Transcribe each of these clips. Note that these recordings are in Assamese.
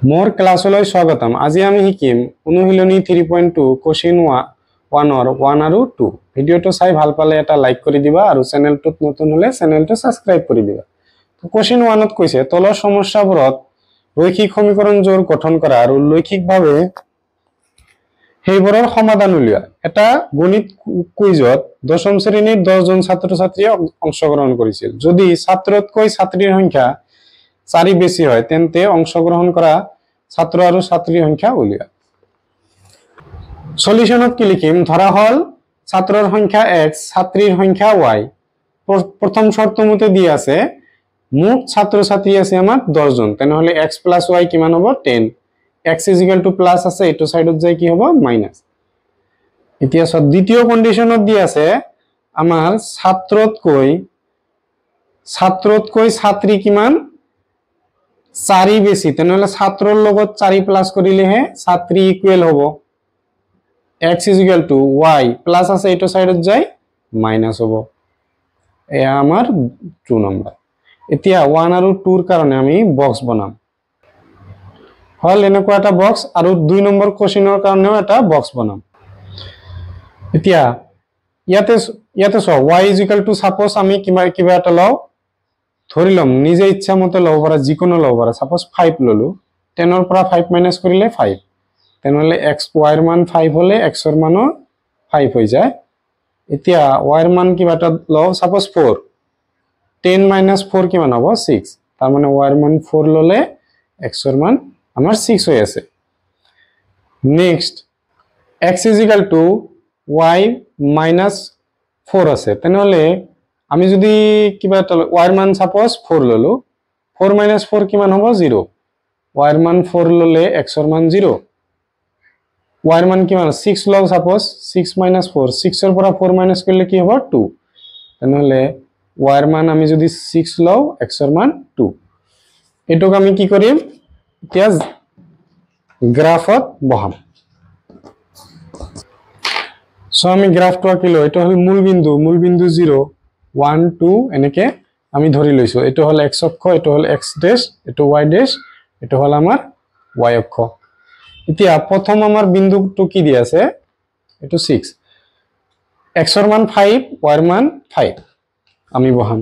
मोर क्लासলৈ স্বাগতম। আজি আমি শিকিম অনুশীলনী 3.2 কোশ্চেন 1 और 1 আৰু 2। ভিডিওটো চাই ভাল পালে এটা লাইক কৰি দিবা আৰু চেনেলটোত নতুন হলে চেনেলটো সাবস্ক্ৰাইব কৰি দিবা। তো কোশ্চেন 1 ত কৈছে তলৰ সমস্যাবোৰত ৰৈখিক সমীকৰণ জোৰ গঠন কৰা আৰু লৈখিকভাৱে সেইবোৰৰ সমাধান উলিওৱা। এটা গণিত কুইজত দশম শ্ৰেণীৰ 10 জন ছাত্ৰ-ছাত্ৰীয়ে অংশগ্ৰহণ কৰিছিল। যদি ছাত্ৰতকৈ ছাত্ৰীৰ সংখ্যা 4 বেছি হয় তেন্তে অংশগ্ৰহণ কৰা ছাত্ৰ আৰু ছাত্ৰীৰ সংখ্যা উলিওৱা। সলিউশনত কি লিখিম? ধৰা হল ছাত্ৰৰ সংখ্যা x, ছাত্ৰীৰ সংখ্যা y। প্ৰথম শৰ্ত মতে দি আছে মুঠ ছাত্ৰ-ছাত্ৰী আছে আমাৰ 10 জন, তেনেহলে x + y কিমান হ'ব? 10। x = প্লাস আছে, এটো সাইডত যাই কি হ'ব? মাইনাস। এতিয়া দ্বিতীয় কন্ডিশনত দি আছে আমাৰ ছাত্ৰতকৈ ছাত্ৰী কিমান? 4 বেছি, তেনেহলে ছাত্ৰৰ লগত 4 প্লাস কৰিলেহে ছাত্ৰী ইকুৱেল হ'ব। x = y প্লাস আছে, এটো সাইডত যাই মাইনাস হ'ব। এয়া আমাৰ 2 নম্বৰ। এতিয়া 1 আৰু 2 ৰ কাৰণে আমি বক্স বনাম। হল এনেকুৱা এটা বক্স, আৰু 2 নম্বৰ কোশ্চেনৰ কাৰণেও এটা বক্স বনাম। এতিয়া ইয়াতে y সাপোজ আমি কিবা এটা লও, ধৰি লম নিজে ইচ্ছা মতে লব পাৰা, যিকোনো লব পাৰা। সাপোজ 5 ললো, 10 ৰ পৰা 5 মাইনাস কৰিলে 5, তেনেহলে y ৰ মান 5 হলে x ৰ মানো 5 হৈ যায়। এতিয়া y ৰ মান কিবা এটা লও, সাপোজ 4, 10 - 4 কিমান হ'ব? 6, তাৰ মানে y ৰ মান 4 ললে x ৰ মান আমাৰ 6 হৈ আছে। নেক্সট x = y - 4 আছে, তেনেহলে আমি যদি কিবা এটা y ৰ মান সাপোজ 4 ললো, 4 - 4 কিমান হ'ব? 0, y ৰ মান 4 ললে x ৰ মান 0, y ৰ মান কিমান? 6 লও সাপোজ, 6 - 4, 6 ৰ পৰা 4 মাইনাস কৰিলে কি হ'ব? 2, তেনেহলে y ৰ মান আমি যদি 6 লও, x ৰ মান 2। এটোক আমি কি কৰিম? এতিয়া গ্ৰাফত বহাম। আমি গ্ৰাফটো আঁকিলো। এটো হল মূল বিন্দু 0, 1 2 এনেকে আমি ধৰি লৈছো। এটো হল x অক্ষ, এটো হল x ড্যাশ, এটো y ড্যাশ, এটো হল আমাৰ y অক্ষ। এতিয়া প্ৰথম আমাৰ বিন্দুটো কি দি আছে? এটো 6, x ৰ মান 5, y ৰ মান 5 আমি বহাম।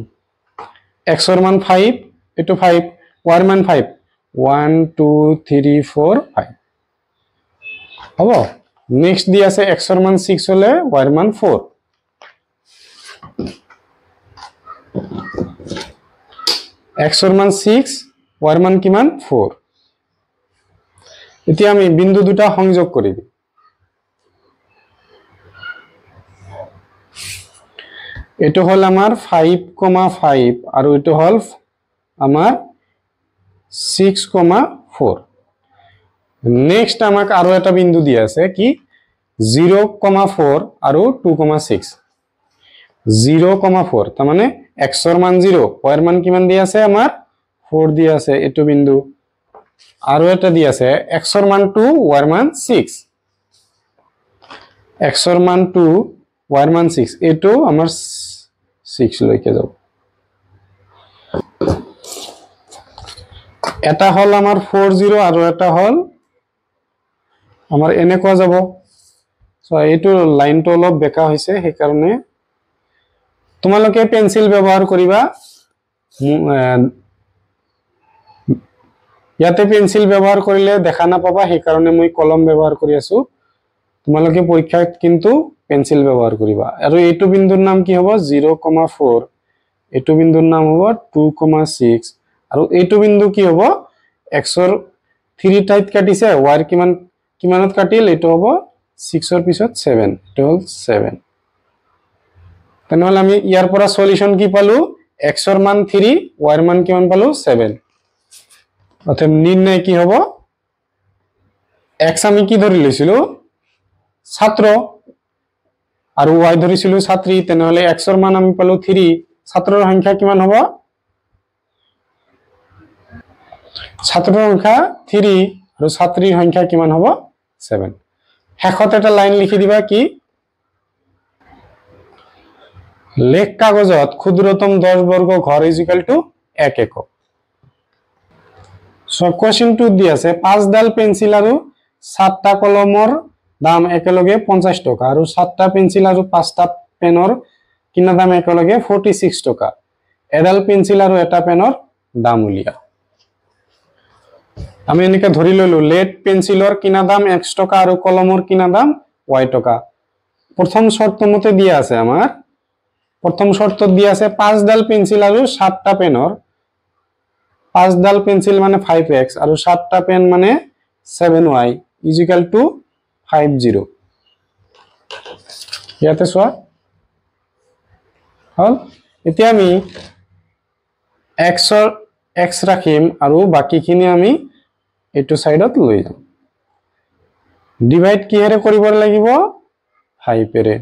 x ৰ মান 5, এটো 5, y ৰ মান 5, 1 2 3 4 5 হ'ব। নেক্সট দি আছে x ৰ মান 6 হলে y ৰ মান 4, x ৰ মান 6, y ৰ মান কিমান? 4। এতিয়া আমি বিন্দু দুটা সংযোগ কৰি দিম। এটো হল আমাৰ 5,5 আৰু এটো হল আমাৰ 6,4। নেক্সট আমাক আৰু এটা বিন্দু দি আছে কি? 0,4 আৰু 2,6। 0,4 তাৰ মানে x ৰ মান 0, y ৰ মান কিমান দি আছে? আমাৰ 4 দি আছে, এটো বিন্দু। আৰু এটা দি আছে x ৰ মান 2, y ৰ মান 6, x ৰ মান 2, y ৰ মান 6, এটো আমাৰ 6 লৈকে যাব। এটা হল আমাৰ 4 0 আৰু এটা হল আমাৰ এনেকুৱা যাব। এইটো লাইনটো অলপ বেকা হৈছে, সেই কাৰণে তোমালোকে পেন্সিল ব্যৱহাৰ কৰিবা। ইয়াতে পেন্সিল ব্যৱহাৰ কৰিলে দেখা নাপাবা, সেই কাৰণে মই কলম ব্যৱহাৰ কৰি আছো। তোমালোকে পৰীক্ষাত কিন্তু পেন্সিল ব্যৱহাৰ কৰিবা। আৰু এইটো বিন্দুৰ নাম কি হ'ব? 0,4, এইটো বিন্দুৰ নাম হ'ব 2,6, আৰু এইটো বিন্দু কি হ'ব? x ৰ 3 টাইত কাটিছে, y ৰ কিমানত কাটিল? এইটো হ'ব 6 ৰ পিছত 7, এইটো হ'ল 7। তেনেহলে আমি ইয়াৰ পৰা সলিউশন কি পালো? x ৰ মান 3, y ৰ মান কিমান পালো? 7। অতএব নিৰ্ণয় কি হ'ব? x আমি কি ধৰি লৈছিলো? ছাত্ৰ, আৰু y ধৰিছিলো ছাত্ৰী, তেনেহলে x ৰ মান আমি পালো 3, ছাত্ৰৰ সংখ্যা কিমান হ'ব? ছাত্ৰৰ সংখ্যা 3 আৰু ছাত্ৰীৰ সংখ্যা কিমান হ'ব? 7। শেষত এটা লাইন লিখি দিবা কি? লেখ কাগজত ক্ষুদ্রতম 10 বর্গ ঘর = 1 একক। সো কোশ্চেন 2 দি আছে 5 ডাল পেন্সিল আৰু 7টা কলমৰ দাম একেলগে 50 টকা আৰু 7টা পেন্সিল আৰু 5টা পেনৰ কিনা দাম একেলগে 46 টকা এডাল পেন্সিল আৰু এটা পেনৰ দাম উলিয়া আমি এনেকে ধৰি ললো লেড পেন্সিলৰ কিনা দাম x টকা আৰু কলমৰ কিনা দাম y টকা প্ৰথম শৰ্ত মতে দিয়া আছে আমাৰ প্ৰথম শৰ্তত দিয়া আছে 5 ডাল পেন্সিল আৰু 7টা পেনৰ 5 ডাল পেন্সিল মানে 5x আৰু 7টা পেন মানে 7y = 50 ইয়াতে সোৱা হল এতিয়া আমি x ৰাখিম আৰু বাকিখিনি আমি এটো সাইডত লৈ যাম ডিভাইড কিহেৰে কৰিব লাগিব 5 এৰে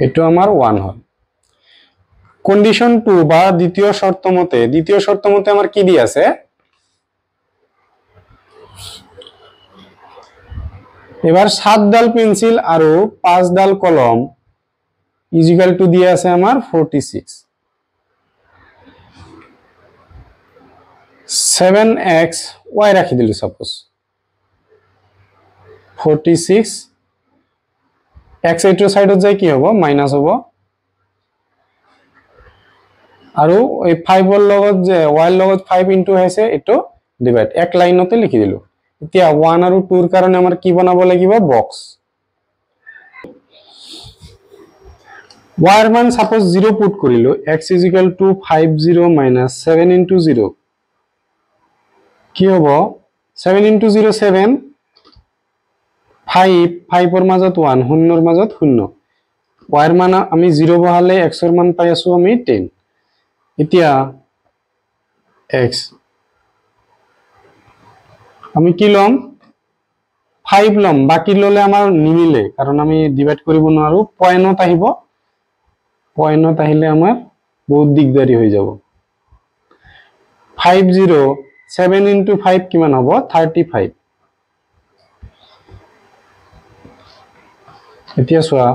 এটো আমাৰ 1 হয় কন্ডিশন 2 বা দ্বিতীয় শর্ত মতে আমার কি দি আছে এবার 7 ডাল পেন্সিল আর 5 ডাল কলম = দিয়ে আছে আমার 46 7x y রাখি দিলু সাপোজ 46 x এটো সাইডত যাই কি হ'ব মাইনাস হ'ব আৰু এই 5 ৰ লগত যে y ৰ লগত 5 ইনটু হৈছে এটো ডিভাইড এক লাইনতে লিখি দিলু এতিয়া 1 আৰু 2 ৰ কাৰণে আমাৰ কি বনাব লাগিব বক্স y ৰ মান সাপোজ 0 পুট কৰিলো x = 50 - 7 * 0 কি হ'ব 7 * 0 7 5 ৰ মাজত 1 0 ৰ মাজত 0 y ৰ মান আমি 0 বহালে x ৰ মান পাই আছো আমি 10 এতিয়া x আমি কি লম 5 লম বাকি ললে আমাৰ নিমিলে কাৰণ আমি ডিভাইড কৰিব নোৱাৰো পয়েন্টত আহিব পয়েন্টত আহিলে আমাৰ বহুত দিগদাৰি হৈ যাব 50 7 * 5 কিমান হ'ব 35 এতিয়া সোৱা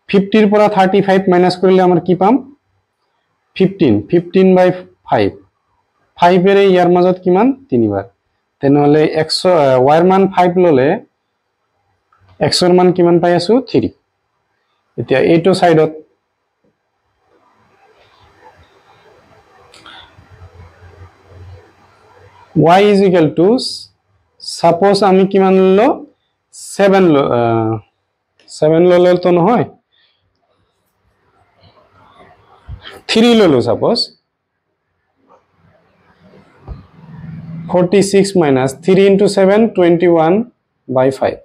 50 ৰ পৰা 35 মাইনাস কৰিলে আমাৰ কি পাম 15/5 5 এৰে ইয়াৰ মাজত কিমান 3 বাৰ তেনেহলে x y ৰ মান 5 ললে x ৰ মান কিমান পাই আছো 3 এতিয়া এইটো সাইডত y = সাপোজ আমি কিমান ললো 7 ললে তো নহয় 3 ললো সাপোজ 46 minus 3 into 7 21/5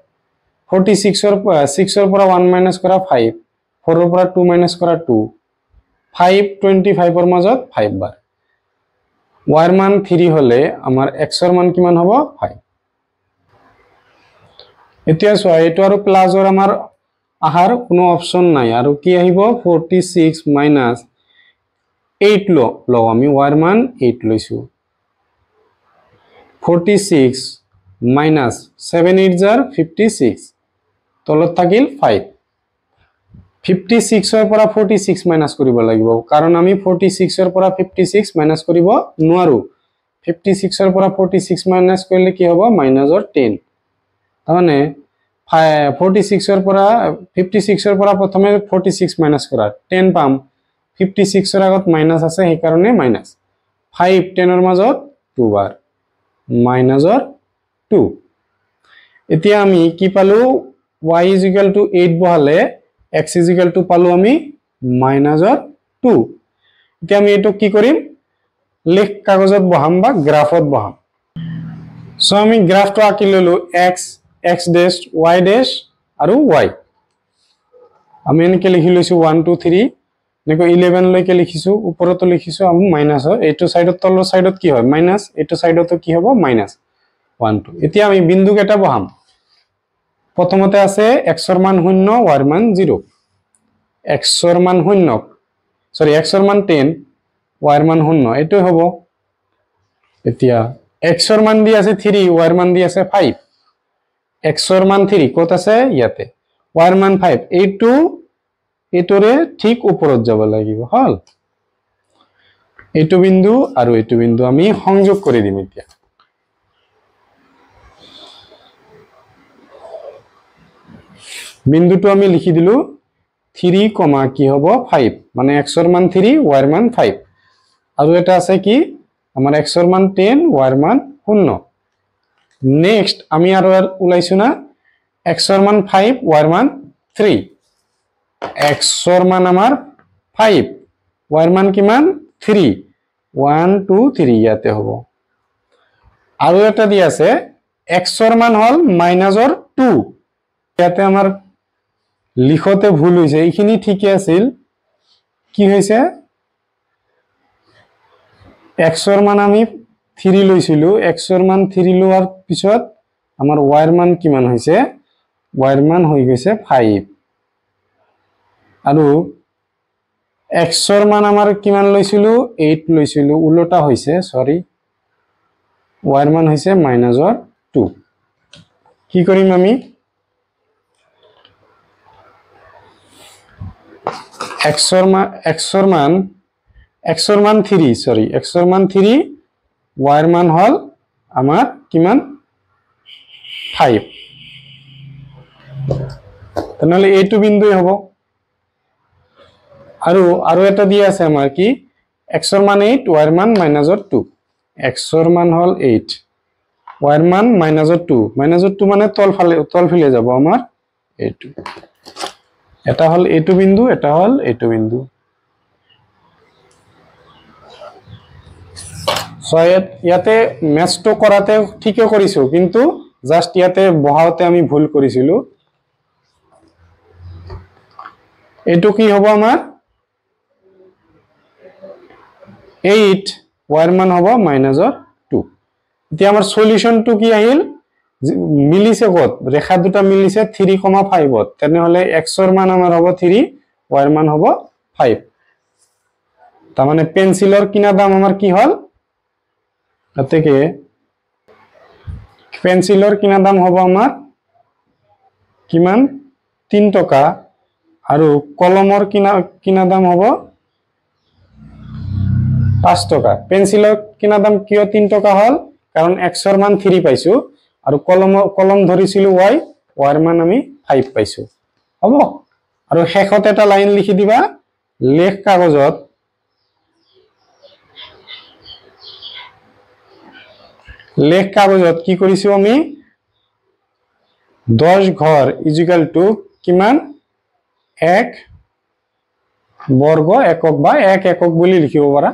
46 ৰ 6 ৰ পৰা 1 minus কৰা 5 4 ৰ পৰা 2 minus কৰা 2 5 25 ৰ মাজত 5 বাৰ y ৰ মান 3 হলে আমাৰ x ৰ মান কিমান হ'ব 5 এতিয়া সোৱা এটো আৰু প্লাসৰ আমাৰ আহাৰ কোনো অপচন নাই আৰু কি আহিব 46 minus 8 লো আমি y ৰ মান 8 লৈছো 46 minus 7 8 jar 56 তলত থাকিল 5 56 ৰ পৰা 46 মাইনাস কৰিব লাগিব কাৰণ আমি 46 ৰ পৰা 56 মাইনাস কৰিব নোৱাৰো 56 ৰ পৰা 46 মাইনাস কৰিলে কি হ'ব মাইনাসৰ 10 তাৰমানে 46 ৰ পৰা 56 ৰ পৰা প্ৰথমে 46 মাইনাস কৰা 10 পাম 56 ৰ আগত মাইনাস আছে সেই কাৰণে মাইনাস 5 10 ৰ মাজত 2 বাৰ মাইনাসৰ 2 এতিয়া আমি কি পালো y = 8 বহালে x = পালো আমি মাইনাসৰ 2 এতিয়া আমি এটো কি কৰিম লেখ কাগজত বহাম বা গ্ৰাফত বহাম সো আমি গ্ৰাফটো আঁকি ললো x x dash y dash আৰু y আমি এনেকে লিখি লৈছো 1 2 3 নেকো 11 লৈকে লিখিছো ওপৰতো লিখিছো আমি মাইনাসৰ এটো সাইডত তলৰ সাইডত কি হয় মাইনাস এটো সাইডতো কি হ'ব মাইনাস 1 2 এতিয়া আমি বিন্দু কেটা বহাম প্ৰথমতে আছে x ৰ মান 0 y ৰ মান 0 x ৰ মান 0 সৰি x ৰ মান 10 y ৰ মান 0 এটো হ'ব এতিয়া x ৰ মান দি আছে 3 y ৰ মান দি আছে 5 x ৰ মান 3 কত আছে ইয়াতে y ৰ মান 5 এইটো এটোৰে ঠিক ওপৰত যাব লাগিব হল এইটো বিন্দু আৰু এইটো বিন্দু আমি সংযোগ কৰি দিম এতিয়া বিন্দুটো আমি লিখি দিলো 3, কি হ'ব 5 মানে x ৰ মান 3 y ৰ মান 5 আৰু এটা আছে কি আমাৰ x ৰ মান 10 y ৰ মান 0 নেক্সট আমি আৰু উলাইছো না x ৰ মান 5 y ৰ মান 3 x ৰ মান আমাৰ 5 y ৰ মান কিমান 3 1 2 3 ইয়াতে হ'ব আৰু এটা দি আছে x ৰ মান হল -2 ইয়াতে আমাৰ লিখতে ভুল হৈছে এইখিনি ঠিকই আছিল কি হৈছে x ৰ মান আমি 3 লৈছিলো x ৰ মান 3 লোৱাৰ পিছত আমাৰ y ৰ মান কিমান হৈছে y ৰ মান হৈ গৈছে 5 আৰু x ৰ মান আমাৰ কিমান লৈছিলো 8 লৈছিলো উল্টা হৈছে সৰি y ৰ মান হৈছে -2 কি কৰিম আমি x ৰ মান 3 সৰি x ৰ মান 3 y ৰ মান হল আমাৰ কিমান 5 তেনেহলে এইটো বিন্দুই হ'ব আৰু এটা দি আছে আমাৰ কি x ৰ মান 8 y ৰ মান -2 x ৰ মান হল 8 y ৰ মান -2 মানে তলফালে যাব আমাৰ এইটো এটা হল এইটো বিন্দু এটা হল এইটো বিন্দু ইয়াতে ম্যাচটো কৰাতে ঠিকই কৰিছো কিন্তু জাস্ট ইয়াতে বহাওতে আমি ভুল কৰিছিলো এইটো কি হ'ব আমাৰ 8 y ৰ মান হ'ব -2 এতিয়া আমাৰ সলিউশনটো কি আহিল মিলিছে কত ৰেখা দুটা মিলিছে 3,5 তেনেহলে x ৰ মান আমাৰ হ'ব 3 y ৰ মান হ'ব 5 তাৰ মানে পেন্সিলৰ কিনা দাম আমাৰ কি হল তাতেকে পেন্সিলৰ কিনা দাম হ'ব আমাৰ কিমান 3 টকা আৰু কলমৰ কিনা দাম হ'ব 5 টকা পেন্সিলৰ কিনা দাম কিয় 3 টকা হল কাৰণ x ৰ মান 3 পাইছো আৰু কলম ধৰিছিলো y ৰ মান আমি 5 পাইছো হ'ব আৰু শেষত এটা লাইন লিখি দিবা লেখ কাগজত কি কৰিছো আমি 10 ঘৰ = কিমান 1 বৰ্গ একক বা 1 একক বুলি লিখিব পাৰা